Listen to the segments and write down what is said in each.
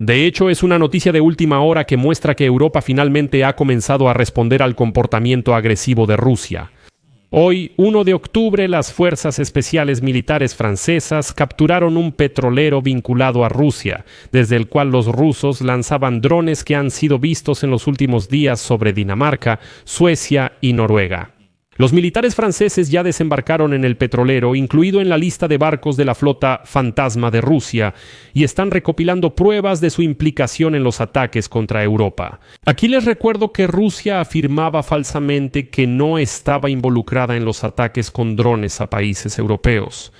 De hecho, es una noticia de última hora que muestra que Europa finalmente ha comenzado a responder al comportamiento agresivo de Rusia. Hoy, 1 de octubre, las Fuerzas Especiales Militares francesas capturaron un petrolero vinculado a Rusia, desde el cual los rusos lanzaban drones que han sido vistos en los últimos días sobre Dinamarca, Suecia y Noruega. Los militares franceses ya desembarcaron en el petrolero, incluido en la lista de barcos de la flota Fantasma de Rusia, y están recopilando pruebas de su implicación en los ataques contra Europa. Aquí les recuerdo que Rusia afirmaba falsamente que no estaba involucrada en los ataques con drones a países europeos.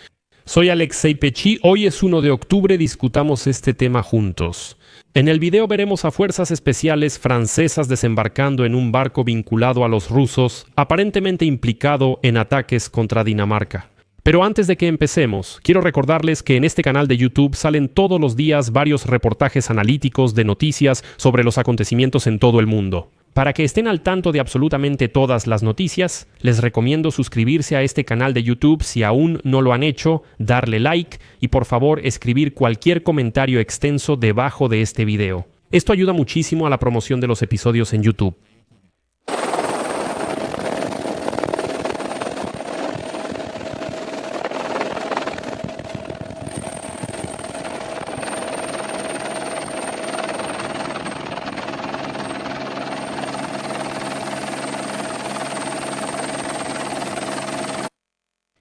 Soy Alexei Pechi, hoy es 1 de octubre, discutamos este tema juntos. En el video veremos a fuerzas especiales francesas desembarcando en un barco vinculado a los rusos, aparentemente implicado en ataques contra Dinamarca. Pero antes de que empecemos, quiero recordarles que en este canal de YouTube salen todos los días varios reportajes analíticos de noticias sobre los acontecimientos en todo el mundo. Para que estén al tanto de absolutamente todas las noticias, les recomiendo suscribirse a este canal de YouTube si aún no lo han hecho, darle like y por favor escribir cualquier comentario extenso debajo de este video. Esto ayuda muchísimo a la promoción de los episodios en YouTube.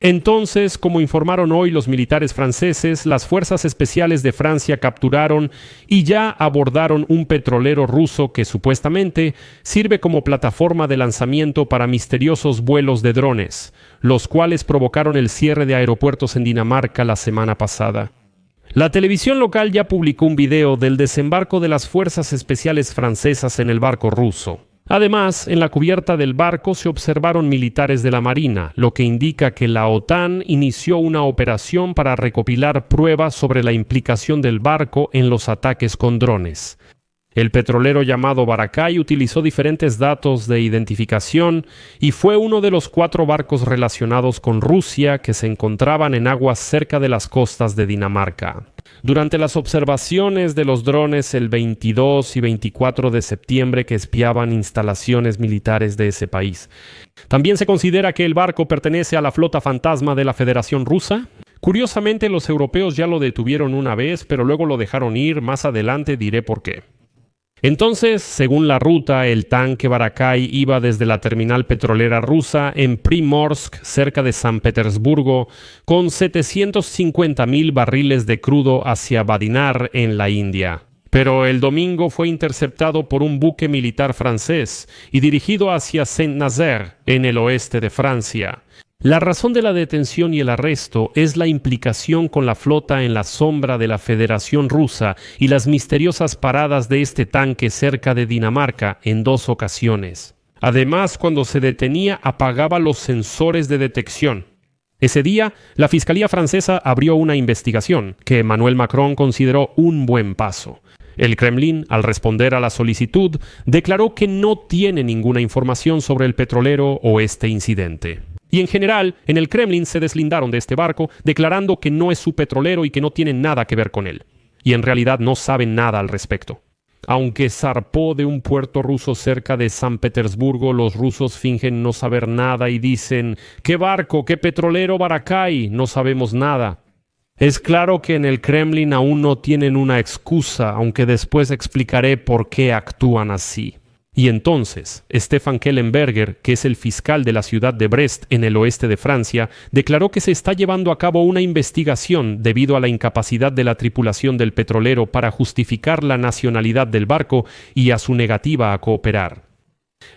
Entonces, como informaron hoy los militares franceses, las fuerzas especiales de Francia capturaron y ya abordaron un petrolero ruso que supuestamente sirve como plataforma de lanzamiento para misteriosos vuelos de drones, los cuales provocaron el cierre de aeropuertos en Dinamarca la semana pasada. La televisión local ya publicó un video del desembarco de las fuerzas especiales francesas en el barco ruso. Además, en la cubierta del barco se observaron militares de la Marina, lo que indica que la OTAN inició una operación para recopilar pruebas sobre la implicación del barco en los ataques con drones. El petrolero llamado Barakai utilizó diferentes datos de identificación y fue uno de los 4 barcos relacionados con Rusia que se encontraban en aguas cerca de las costas de Dinamarca. Durante las observaciones de los drones el 22 y 24 de septiembre que espiaban instalaciones militares de ese país. También se considera que el barco pertenece a la flota Fantasma de la Federación Rusa. Curiosamente, los europeos ya lo detuvieron una vez, pero luego lo dejaron ir. Más adelante diré por qué. Entonces, según la ruta, el tanque Barakai iba desde la terminal petrolera rusa en Primorsk, cerca de San Petersburgo, con 750,000 barriles de crudo hacia Badinar, en la India. Pero el domingo fue interceptado por un buque militar francés y dirigido hacia Saint-Nazaire, en el oeste de Francia. La razón de la detención y el arresto es la implicación con la flota en la sombra de la Federación Rusa y las misteriosas paradas de este tanque cerca de Dinamarca en 2 ocasiones. Además, cuando se detenía, apagaba los sensores de detección. Ese día, la Fiscalía francesa abrió una investigación que Emmanuel Macron consideró un buen paso. El Kremlin, al responder a la solicitud, declaró que no tiene ninguna información sobre el petrolero o este incidente. Y en general, en el Kremlin se deslindaron de este barco, declarando que no es su petrolero y que no tienen nada que ver con él. Y en realidad no saben nada al respecto. Aunque zarpó de un puerto ruso cerca de San Petersburgo, los rusos fingen no saber nada y dicen: ¿qué barco? ¿Qué petrolero Barakai? No sabemos nada. Es claro que en el Kremlin aún no tienen una excusa, aunque después explicaré por qué actúan así. Y entonces, Stefan Kellenberger, que es el fiscal de la ciudad de Brest en el oeste de Francia, declaró que se está llevando a cabo una investigación debido a la incapacidad de la tripulación del petrolero para justificar la nacionalidad del barco y a su negativa a cooperar.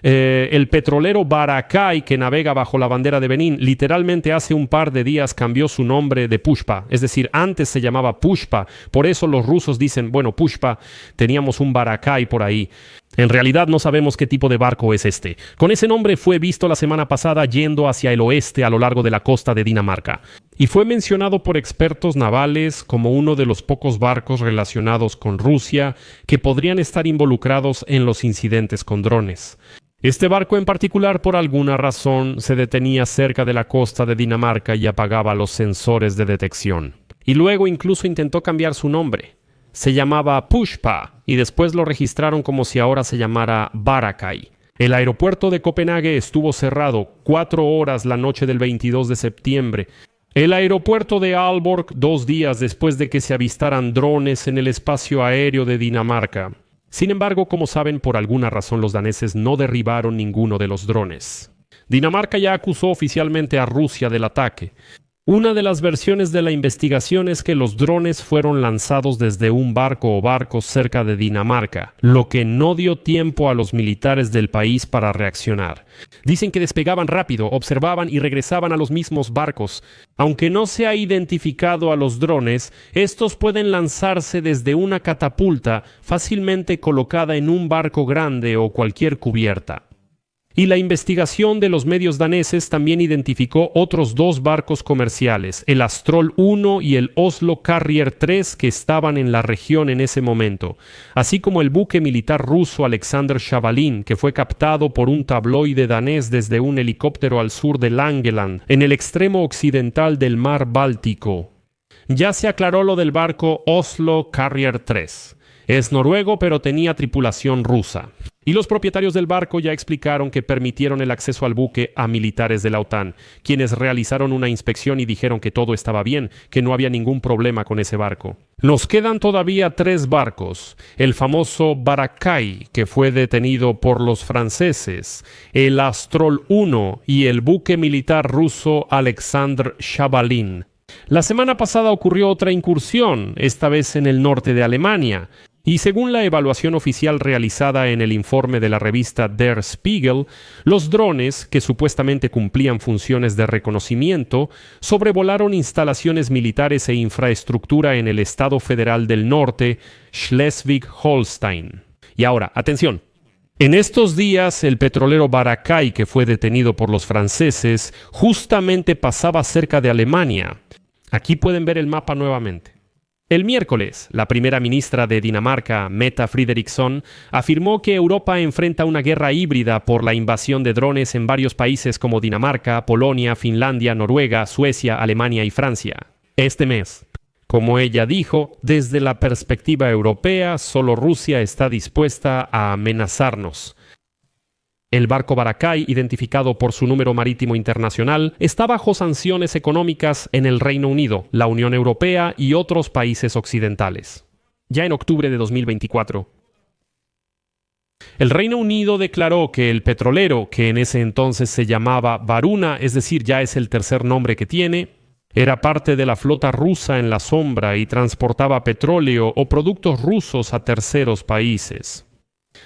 El petrolero Barakai, que navega bajo la bandera de Benín, literalmente hace un par de días cambió su nombre de Pushpa, es decir, antes se llamaba Pushpa, por eso los rusos dicen, bueno, Pushpa, teníamos un Barakai por ahí. En realidad no sabemos qué tipo de barco es este. Con ese nombre fue visto la semana pasada yendo hacia el oeste a lo largo de la costa de Dinamarca. Y fue mencionado por expertos navales como uno de los pocos barcos relacionados con Rusia que podrían estar involucrados en los incidentes con drones. Este barco en particular, por alguna razón, se detenía cerca de la costa de Dinamarca y apagaba los sensores de detección. Y luego incluso intentó cambiar su nombre. se llamaba Pushpa y después lo registraron como si ahora se llamara Barakai. El aeropuerto de Copenhague estuvo cerrado 4 horas la noche del 22 de septiembre. El aeropuerto de Aalborg 2 días después de que se avistaran drones en el espacio aéreo de Dinamarca. Sin embargo, como saben, por alguna razón los daneses no derribaron ninguno de los drones. Dinamarca ya acusó oficialmente a Rusia del ataque. Una de las versiones de la investigación es que los drones fueron lanzados desde un barco o barcos cerca de Dinamarca, lo que no dio tiempo a los militares del país para reaccionar. Dicen que despegaban rápido, observaban y regresaban a los mismos barcos. Aunque no se ha identificado a los drones, estos pueden lanzarse desde una catapulta fácilmente colocada en un barco grande o cualquier cubierta. Y la investigación de los medios daneses también identificó otros 2 barcos comerciales, el Astrol 1 y el Oslo Carrier 3, que estaban en la región en ese momento, así como el buque militar ruso Alexander Shabalin, que fue captado por un tabloide danés desde un helicóptero al sur de Langeland, en el extremo occidental del mar Báltico. Ya se aclaró lo del barco Oslo Carrier 3. Es noruego, pero tenía tripulación rusa. Y los propietarios del barco ya explicaron que permitieron el acceso al buque a militares de la OTAN, quienes realizaron una inspección y dijeron que todo estaba bien, que no había ningún problema con ese barco. Nos quedan todavía 3 barcos, el famoso Barakai, que fue detenido por los franceses, el Astrol 1 y el buque militar ruso Alexander Shabalin. La semana pasada ocurrió otra incursión, esta vez en el norte de Alemania. Y según la evaluación oficial realizada en el informe de la revista Der Spiegel, los drones, que supuestamente cumplían funciones de reconocimiento, sobrevolaron instalaciones militares e infraestructura en el estado federal del norte, Schleswig-Holstein. Y ahora, atención. En estos días, el petrolero Barakai, que fue detenido por los franceses, justamente pasaba cerca de Alemania. Aquí pueden ver el mapa nuevamente. El miércoles, la primera ministra de Dinamarca, Mette Frederiksen, afirmó que Europa enfrenta una guerra híbrida por la invasión de drones en varios países como Dinamarca, Polonia, Finlandia, Noruega, Suecia, Alemania y Francia. Este mes, como ella dijo, desde la perspectiva europea, solo Rusia está dispuesta a amenazarnos. El barco Barakai, identificado por su número marítimo internacional, está bajo sanciones económicas en el Reino Unido, la Unión Europea y otros países occidentales. Ya en octubre de 2024. El Reino Unido declaró que el petrolero, que en ese entonces se llamaba Varuna, es decir, ya es el tercer nombre que tiene, era parte de la flota rusa en la sombra y transportaba petróleo o productos rusos a terceros países.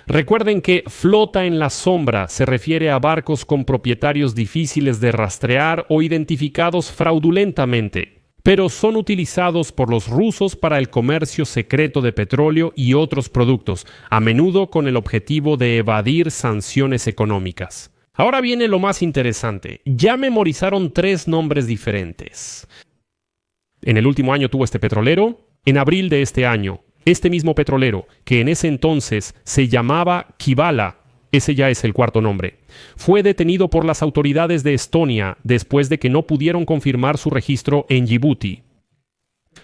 Recuerden que flota en la sombra se refiere a barcos con propietarios difíciles de rastrear o identificados fraudulentamente, pero son utilizados por los rusos para el comercio secreto de petróleo y otros productos, a menudo con el objetivo de evadir sanciones económicas. Ahora viene lo más interesante. Ya memorizaron 3 nombres diferentes. En el último año tuvo este petrolero, en abril de este año. Este mismo petrolero, que en ese entonces se llamaba Kivala, ese ya es el 4º nombre, fue detenido por las autoridades de Estonia después de que no pudieron confirmar su registro en Yibuti.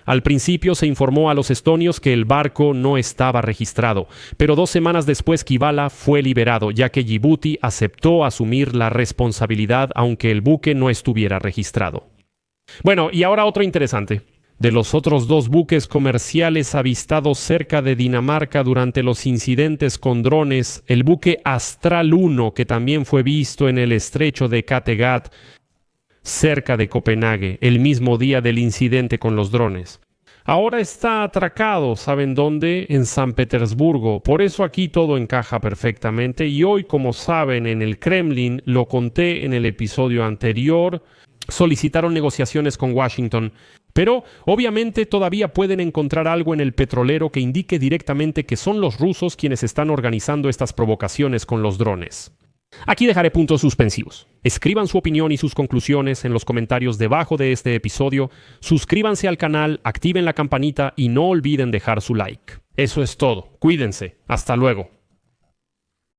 Al principio se informó a los estonios que el barco no estaba registrado, pero 2 semanas después Kivala fue liberado, ya que Yibuti aceptó asumir la responsabilidad aunque el buque no estuviera registrado. Bueno, y ahora otro interesante. De los otros 2 buques comerciales avistados cerca de Dinamarca durante los incidentes con drones, el buque Astral 1, que también fue visto en el estrecho de Kattegat, cerca de Copenhague, el mismo día del incidente con los drones. Ahora está atracado, ¿saben dónde? En San Petersburgo. Por eso aquí todo encaja perfectamente. Y hoy, como saben, en el Kremlin, lo conté en el episodio anterior, solicitaron negociaciones con Washington. Pero, obviamente, todavía pueden encontrar algo en el petrolero que indique directamente que son los rusos quienes están organizando estas provocaciones con los drones. Aquí dejaré puntos suspensivos. Escriban su opinión y sus conclusiones en los comentarios debajo de este episodio, suscríbanse al canal, activen la campanita y no olviden dejar su like. Eso es todo. Cuídense. Hasta luego.